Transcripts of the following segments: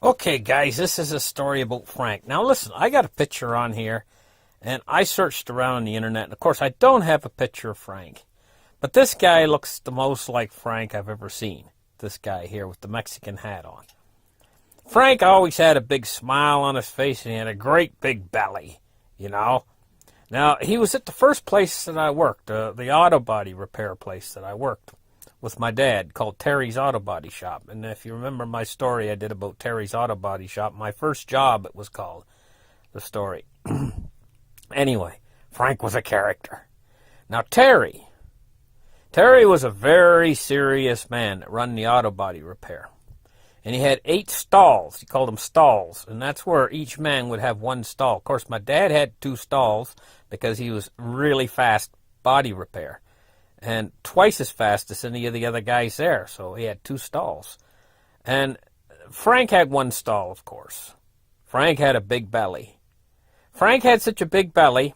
Okay, guys, this is a story about Frank. Now, listen, I got a picture on here, and I searched around the internet, and of course, I don't have a picture of Frank. But this guy looks the most like Frank I've ever seen. This guy here with the Mexican hat on. Frank always had a big smile on his face, and he had a great big belly, you know. Now, he was at the first place that I worked, the auto body repair place that I worked with my dad, called Terry's Auto Body Shop. And if you remember my story I did about Terry's Auto Body Shop, my first job, it was called, the story. Anyway, Frank was a character. Now, Terry was a very serious man that run the auto body repair. And he had 8 stalls. He called them stalls. And that's where each man would have one stall. Of course, my dad had 2 stalls because he was really fast body repair. And twice as fast as any of the other guys there. So he had 2 stalls. And Frank had 1 stall, of course. Frank had a big belly. Frank had such a big belly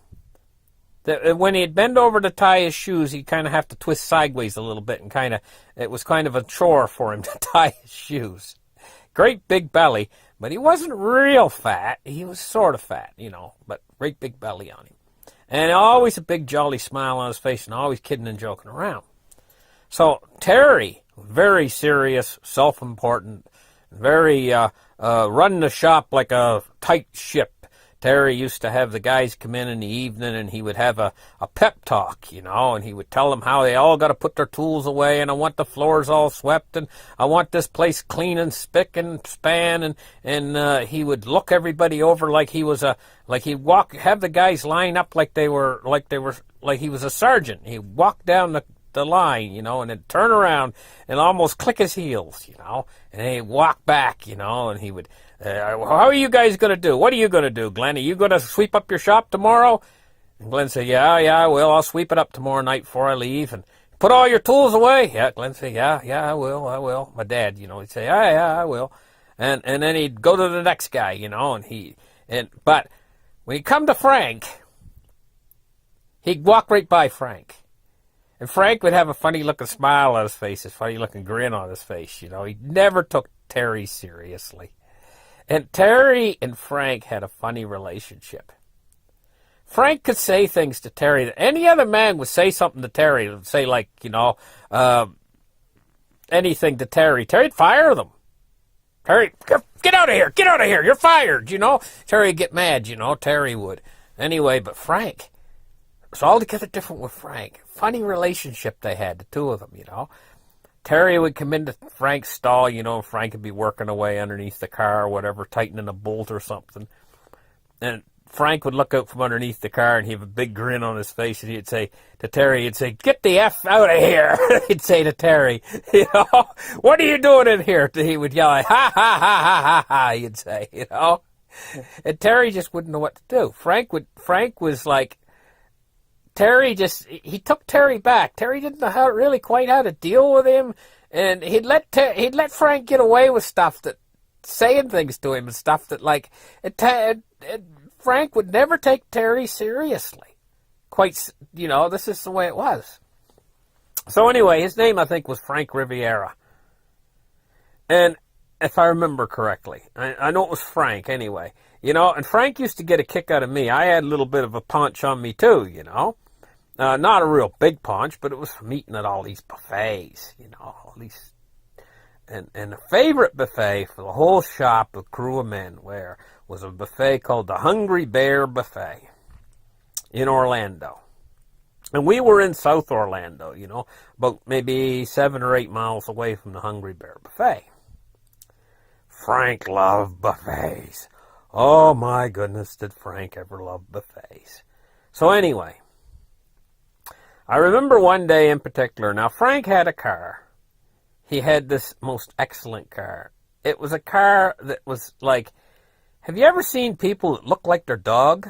that when he'd bend over to tie his shoes, he'd kind of have to twist sideways a little bit. And it was kind of a chore for him to tie his shoes. Great big belly. But he wasn't real fat. He was sort of fat, you know. But great big belly on him. And always a big jolly smile on his face and always kidding and joking around. So Terry, very serious, self-important, very running the shop like a tight ship. Terry used to have the guys come in the evening and he would have a pep talk, you know, and he would tell them how they all got to put their tools away and I want the floors all swept and I want this place clean and spick and span and he would look everybody over like he was have the guys line up like he was a sergeant. He'd walk down the line, you know, and then turn around and almost click his heels, you know, and he'd walk back, you know, and he would, how are you guys going to do? What are you going to do, Glenn? Are you going to sweep up your shop tomorrow? And Glenn said, yeah, I will. I'll sweep it up tomorrow night before I leave. And put all your tools away. Yeah, Glenn said, yeah, I will. My dad, you know, he'd say, yeah, I will. And then he'd go to the next guy, you know, but when he come to Frank, he'd walk right by Frank. And Frank would have a funny-looking smile on his face, a funny-looking grin on his face, you know. He never took Terry seriously. And Terry and Frank had a funny relationship. Frank could say things to Terry that any other man would say something to Terry, would say like, you know, anything to Terry. Terry'd fire them. Terry, get out of here, you're fired, you know. Terry'd get mad, you know, Terry would. Anyway, but Frank, it was altogether different with Frank. Funny relationship they had, the two of them, you know. Terry would come into Frank's stall, you know, and Frank would be working away underneath the car or whatever, tightening a bolt or something. And Frank would look out from underneath the car and he'd have a big grin on his face and he'd say to Terry, he'd say, get the F out of here. He'd say to Terry, you know, what are you doing in here? He would yell, ha, ha, ha, ha, ha, ha, he'd say, you know. And Terry just wouldn't know what to do. Frank was like, he took Terry back. Terry didn't know really quite how to deal with him, and he'd let Frank get away with stuff saying things to him and stuff that like, Frank would never take Terry seriously. Quite, you know, this is the way it was. So anyway, his name I think was Frank Riviera, and if I remember correctly, I know it was Frank anyway. You know, and Frank used to get a kick out of me. I had a little bit of a punch on me too, you know. Not a real big punch, but it was from eating at all these buffets, you know, all these. And the favorite buffet for the whole shop, the crew of men, was a buffet called the Hungry Bear Buffet in Orlando. And we were in South Orlando, you know, about maybe 7 or 8 miles away from the Hungry Bear Buffet. Frank loved buffets. Oh, my goodness, did Frank ever love buffets. So anyway, I remember one day in particular. Now, Frank had a car. He had this most excellent car. It was a car that was like, have you ever seen people that look like their dog?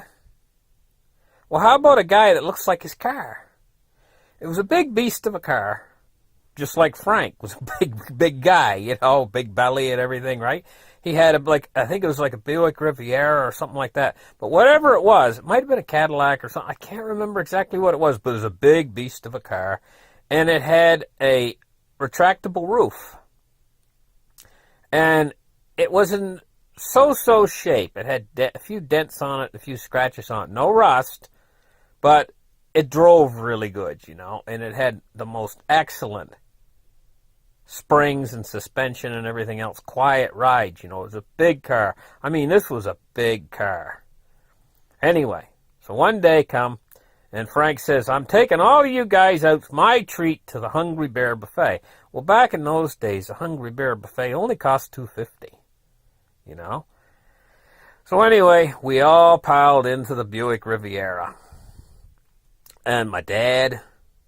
Well, how about a guy that looks like his car? It was a big beast of a car, just like Frank was a big guy, you know, big belly and everything, right? He had I think it was like a Buick Riviera or something like that. But whatever it was, it might have been a Cadillac or something. I can't remember exactly what it was, but it was a big beast of a car. And it had a retractable roof. And it was in so-so shape. It had a few dents on it, a few scratches on it. No rust, but it drove really good, and it had the most excellent springs and suspension and everything else. Quiet ride, it was a big car. I mean, this was a big car. Anyway, so one day come, and Frank says, I'm taking all of you guys out for my treat to the Hungry Bear Buffet. Well, back in those days, the Hungry Bear Buffet only cost $2.50, So anyway, we all piled into the Buick Riviera. And my dad,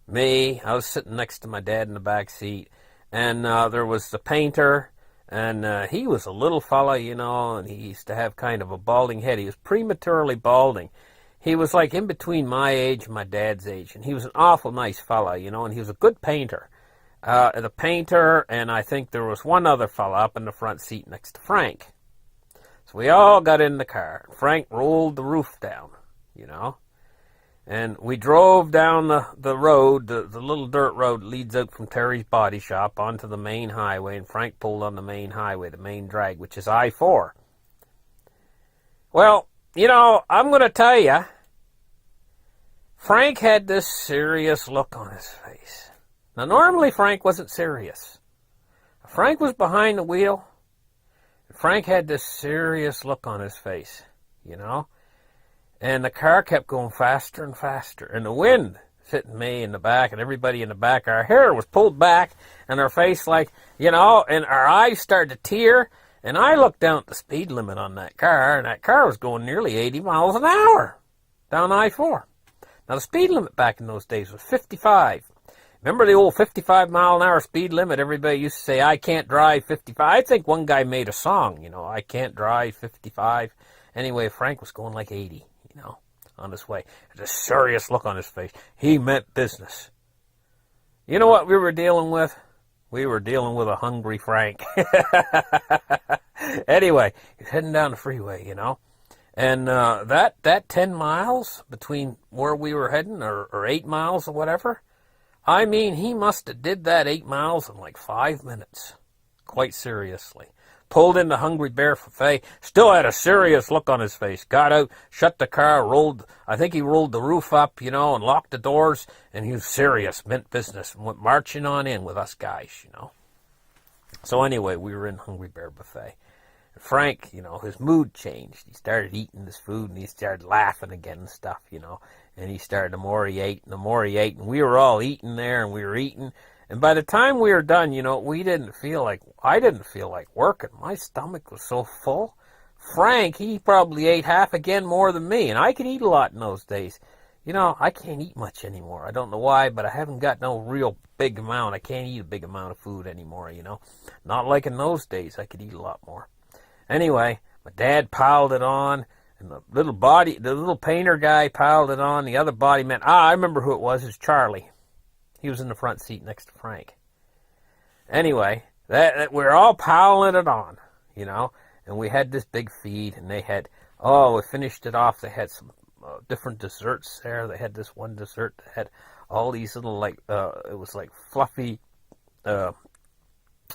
me, I was sitting next to my dad in the back seat. And there was the painter, and he was a little fella, and he used to have kind of a balding head. He was prematurely balding. He was like in between my age and my dad's age, and he was an awful nice fella, and he was a good painter. The painter, and I think there was one other fella up in the front seat next to Frank. So we all got in the car. Frank rolled the roof down, and we drove down the road, the little dirt road that leads out from Terry's Body Shop onto the main highway, and Frank pulled on the main highway, the main drag, which is I-4. Well, I'm going to tell you, Frank had this serious look on his face. Now, normally Frank wasn't serious. Frank was behind the wheel. Frank had this serious look on his face, And the car kept going faster and faster. And the wind hitting me in the back and everybody in the back. Our hair was pulled back and our face and our eyes started to tear. And I looked down at the speed limit on that car, and that car was going nearly 80 miles an hour down I-4. Now, the speed limit back in those days was 55. Remember the old 55-mile-an-hour speed limit? Everybody used to say, I can't drive 55. I think one guy made a song, I can't drive 55. Anyway, Frank was going like 80, on his way. There's a serious look on his face. He meant business. You know what we were dealing with? We were dealing with a hungry Frank. Anyway, he's heading down the freeway, And that 10 miles between where we were heading, or 8 miles or whatever, I mean, he must have did that 8 miles in like 5 minutes. Quite seriously. Pulled into Hungry Bear Buffet, still had a serious look on his face. Got out, shut the car, I think he rolled the roof up, and locked the doors, and he was serious, meant business, and went marching on in with us guys, So anyway, we were in Hungry Bear Buffet. And Frank, his mood changed. He started eating his food, and he started laughing again and stuff, And he started, the more he ate, and we were all eating there, and we were eating. And by the time we were done, I didn't feel like working. My stomach was so full. Frank, he probably ate half again more than me, and I could eat a lot in those days. I can't eat much anymore. I don't know why, but I haven't got no real big amount. I can't eat a big amount of food anymore, Not like in those days. I could eat a lot more. Anyway, my dad piled it on, and the little painter guy piled it on. The other body man, I remember who it was. It was Charlie. He was in the front seat next to Frank. Anyway, we're all piling it on, And we had this big feed, and they had, we finished it off. They had some different desserts there. They had this one dessert that had all these little, it was like fluffy, it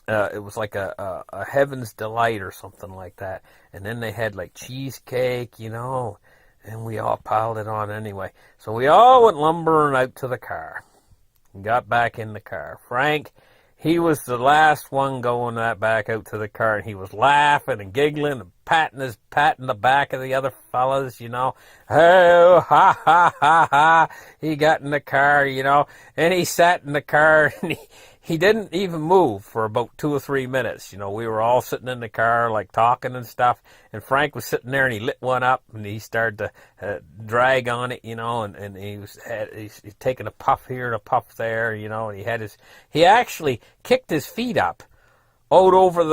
was like a Heaven's Delight or something like that. And then they had like cheesecake, and we all piled it on anyway. So we all went lumbering out to the car. Got back in the car. Frank, he was the last one going back out to the car, and he was laughing and giggling and patting the back of the other fellas, Oh, ha, ha, ha, ha. He got in the car, and he sat in the car, and he didn't even move for about 2 or 3 minutes. We were all sitting in the car, like, talking and stuff, and Frank was sitting there, and he lit one up, and he started to drag on it, and he's taking a puff here and a puff there, and he actually kicked his feet up out over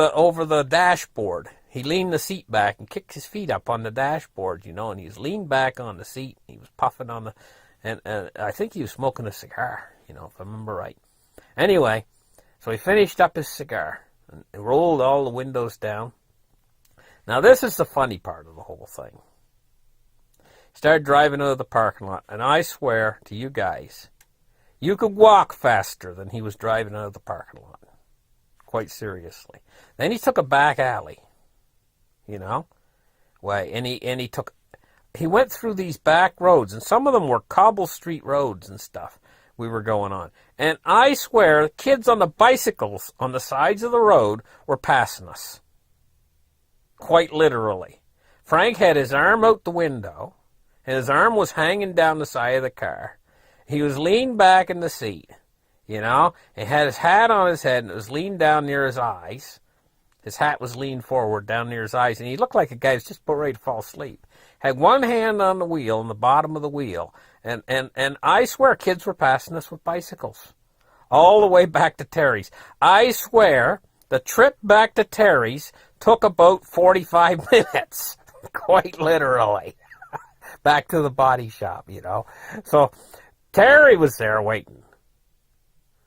the dashboard. He leaned the seat back and kicked his feet up on the dashboard, and he was leaned back on the seat, he was puffing on and I think he was smoking a cigar, if I remember right. Anyway, so he finished up his cigar and rolled all the windows down. Now, this is the funny part of the whole thing. He started driving out of the parking lot, and I swear to you guys, you could walk faster than he was driving out of the parking lot. Quite seriously. Then he took a back alley. you know. Way, and he went through these back roads, and some of them were cobble street roads and stuff we were going on. And I swear, kids on the bicycles on the sides of the road were passing us. Quite literally. Frank had his arm out the window, and his arm was hanging down the side of the car. He was leaned back in the seat, you know. He had his hat on his head, and it was leaned down near his eyes. His hat was leaned forward down near his eyes, and he looked like a guy who was just about ready to fall asleep. Had one hand on the wheel, on the bottom of the wheel, and I swear kids were passing us with bicycles. All the way back to Terry's. I swear the trip back to Terry's took about 45 minutes. Quite literally. Back to the body shop, you know. So Terry was there waiting.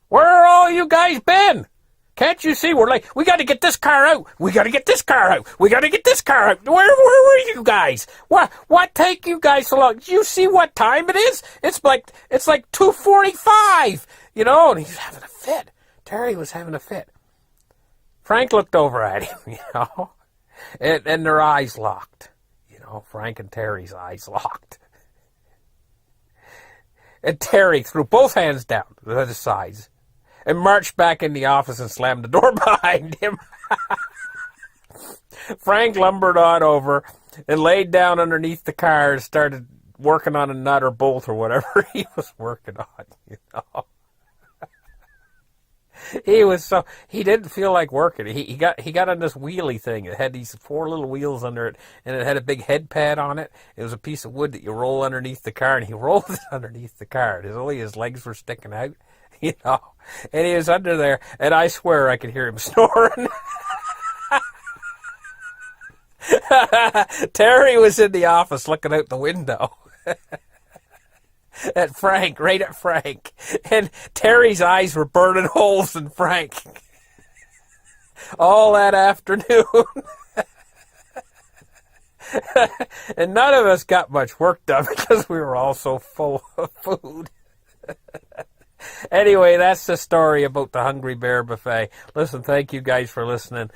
Where are all you guys been? Can't you see? We're like, we got to get this car out. We got to get this car out. We got to get this car out. Where were you guys? What take you guys so long? Do you see what time it is? It's like 2:45, you know, and he's having a fit. Terry was having a fit. Frank looked over at him, you know, and their eyes locked. You know, Frank and Terry's eyes locked. And Terry threw both hands down to the sides and marched back in the office and slammed the door behind him. Frank lumbered on over and laid down underneath the car and started working on a nut or bolt or whatever he was working on, you know. He didn't feel like working. He got on this wheelie thing. It had these 4 little wheels under it, and it had a big head pad on it. It was a piece of wood that you roll underneath the car, and he rolled it underneath the car. Only his legs were sticking out, you know. And he was under there, and I swear I could hear him snoring. Terry was in the office looking out the window. At Frank, right at Frank. And Terry's eyes were burning holes in Frank. All that afternoon. And none of us got much work done because we were all so full of food. Anyway, that's the story about the Hungry Bear Buffet. Listen, thank you guys for listening.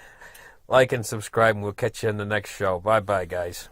Like and subscribe, and we'll catch you in the next show. Bye-bye, guys.